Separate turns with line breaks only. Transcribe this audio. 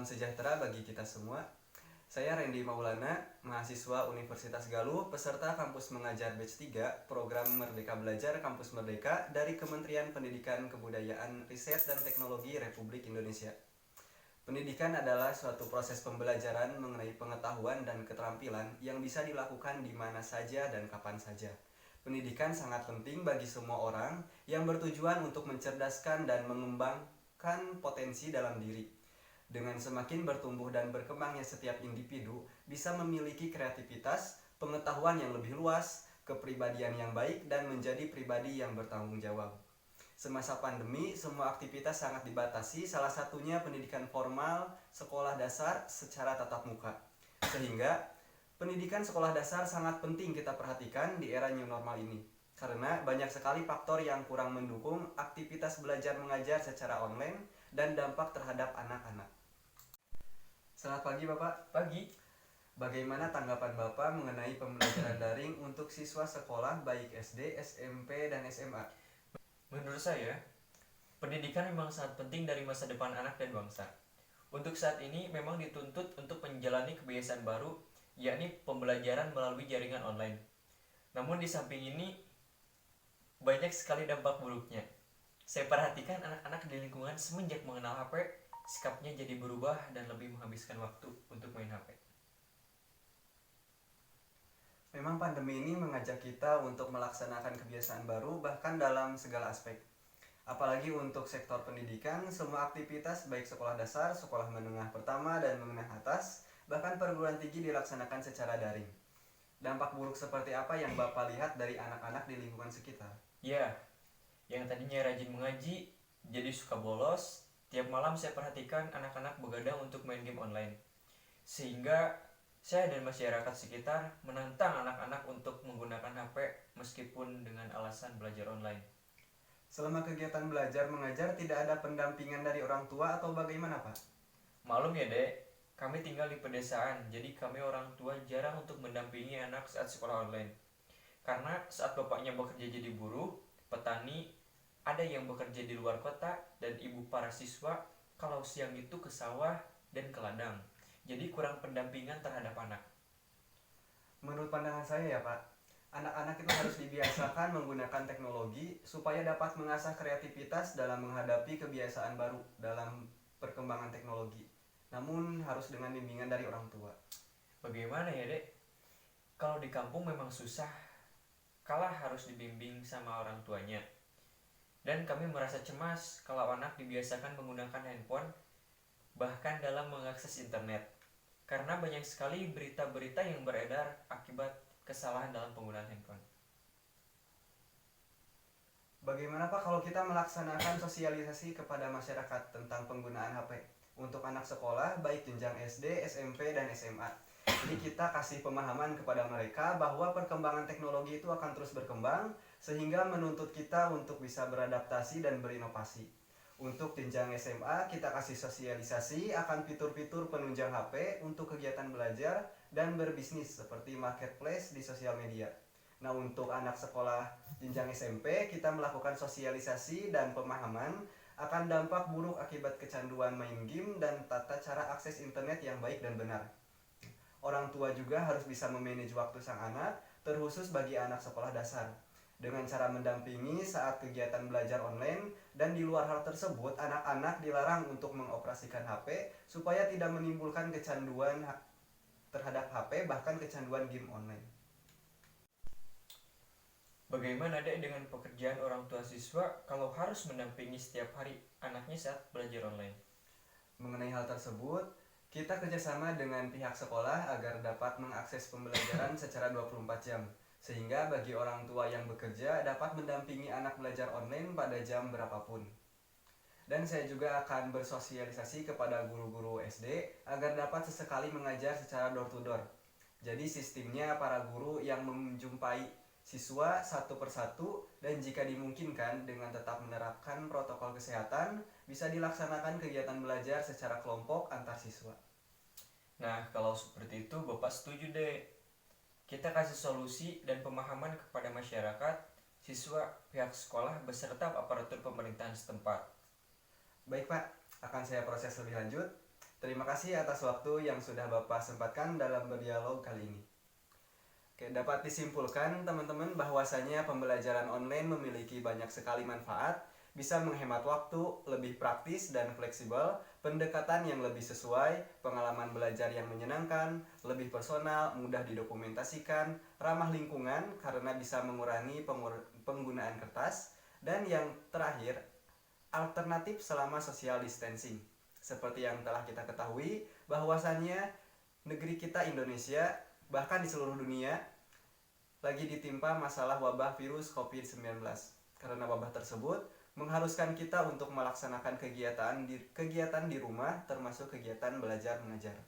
Salam sejahtera bagi kita semua. Saya Randy Maulana, mahasiswa Universitas Galuh, peserta kampus mengajar batch 3, program Merdeka Belajar Kampus Merdeka dari Kementerian Pendidikan Kebudayaan, Riset dan Teknologi Republik Indonesia. Pendidikan adalah suatu proses pembelajaran mengenai pengetahuan dan keterampilan yang bisa dilakukan di mana saja dan kapan saja. Pendidikan sangat penting bagi semua orang yang bertujuan untuk mencerdaskan dan mengembangkan potensi dalam diri. Dengan semakin bertumbuh dan berkembangnya setiap individu bisa memiliki kreativitas, pengetahuan yang lebih luas, kepribadian yang baik, dan menjadi pribadi yang bertanggung jawab. Semasa pandemi, semua aktivitas sangat dibatasi, salah satunya pendidikan formal sekolah dasar secara tatap muka. Sehingga pendidikan sekolah dasar sangat penting kita perhatikan di era new normal ini. Karena banyak sekali faktor yang kurang mendukung aktivitas belajar mengajar secara online dan dampak terhadap anak-anak. Selamat pagi Bapak.
Pagi.
Bagaimana tanggapan Bapak mengenai pembelajaran daring untuk siswa sekolah baik SD, SMP, dan SMA?
Menurut saya, pendidikan memang sangat penting dari masa depan anak dan bangsa. Untuk saat ini memang dituntut untuk menjalani kebiasaan baru, yakni pembelajaran melalui jaringan online. Namun di samping ini, banyak sekali dampak buruknya. Saya perhatikan anak-anak di lingkungan semenjak mengenal HP, sikapnya jadi berubah dan lebih menghabiskan waktu untuk main HP.
Memang pandemi ini mengajak kita untuk melaksanakan kebiasaan baru bahkan dalam segala aspek. Apalagi untuk sektor pendidikan, semua aktivitas baik sekolah dasar, sekolah menengah pertama, dan menengah atas, bahkan perguruan tinggi dilaksanakan secara daring. Dampak buruk seperti apa yang Bapak lihat dari anak-anak di lingkungan sekitar?
Ya, yang tadinya rajin mengaji, jadi suka bolos. Tiap malam saya perhatikan anak-anak begadang untuk main game online. Sehingga saya dan masyarakat sekitar menantang anak-anak untuk menggunakan HP meskipun dengan alasan belajar online.
Selama kegiatan belajar mengajar tidak ada pendampingan dari orang tua atau bagaimana Pak?
Malum ya dek, kami tinggal di pedesaan, jadi kami orang tua jarang untuk mendampingi anak saat sekolah online. Karena saat bapaknya bekerja jadi buruh, petani, ada yang bekerja di luar kota, dan ibu para siswa kalau siang itu ke sawah dan ke ladang. Jadi kurang pendampingan terhadap anak.
Menurut pandangan saya ya Pak, anak-anak itu harus dibiasakan menggunakan teknologi supaya dapat mengasah kreativitas dalam menghadapi kebiasaan baru dalam perkembangan teknologi. Namun harus dengan bimbingan dari orang tua.
Bagaimana ya dek? Kalau di kampung memang susah, kalah harus dibimbing sama orang tuanya. Dan kami merasa cemas kalau anak dibiasakan menggunakan handphone, bahkan dalam mengakses internet. Karena banyak sekali berita-berita yang beredar akibat kesalahan dalam penggunaan handphone.
Bagaimana Pak kalau kita melaksanakan sosialisasi kepada masyarakat tentang penggunaan HP untuk anak sekolah baik jenjang SD, SMP, dan SMA? Jadi kita kasih pemahaman kepada mereka bahwa perkembangan teknologi itu akan terus berkembang sehingga menuntut kita untuk bisa beradaptasi dan berinovasi. Untuk jenjang SMA kita kasih sosialisasi akan fitur-fitur penunjang HP untuk kegiatan belajar dan berbisnis seperti marketplace di sosial media. Nah, untuk anak sekolah jenjang SMP, kita melakukan sosialisasi dan pemahaman akan dampak buruk akibat kecanduan main game dan tata cara akses internet yang baik dan benar. Orang tua juga harus bisa memanage waktu sang anak, terkhusus bagi anak sekolah dasar. Dengan cara mendampingi saat kegiatan belajar online dan di luar hal tersebut, anak-anak dilarang untuk mengoperasikan HP supaya tidak menimbulkan kecanduan terhadap HP bahkan kecanduan game online.
Bagaimana dek dengan pekerjaan orang tua siswa kalau harus mendampingi setiap hari anaknya saat belajar online?
Mengenai hal tersebut, kita kerjasama dengan pihak sekolah agar dapat mengakses pembelajaran secara 24 jam. Sehingga bagi orang tua yang bekerja dapat mendampingi anak belajar online pada jam berapapun. Dan saya juga akan bersosialisasi kepada guru-guru SD agar dapat sesekali mengajar secara door to door. Jadi sistemnya para guru yang menjumpai siswa satu persatu dan jika dimungkinkan dengan tetap menerapkan protokol kesehatan bisa dilaksanakan kegiatan belajar secara kelompok antar siswa.
Nah, kalau seperti itu Bapak setuju deh. Kita kasih solusi dan pemahaman kepada masyarakat, siswa, pihak sekolah, beserta aparatur pemerintahan setempat.
Baik Pak, akan saya proses lebih lanjut. Terima kasih atas waktu yang sudah Bapak sempatkan dalam berdialog kali ini. Oke, dapat disimpulkan teman-teman bahwasanya pembelajaran online memiliki banyak sekali manfaat, bisa menghemat waktu, lebih praktis dan fleksibel, pendekatan yang lebih sesuai, pengalaman belajar yang menyenangkan, lebih personal, mudah didokumentasikan, ramah lingkungan karena bisa mengurangi penggunaan kertas, dan yang terakhir, alternatif selama social distancing. Seperti yang telah kita ketahui, bahwasannya negeri kita Indonesia, bahkan di seluruh dunia, lagi ditimpa masalah wabah virus COVID-19. Karena wabah tersebut mengharuskan kita untuk melaksanakan kegiatan di rumah, termasuk kegiatan belajar mengajar.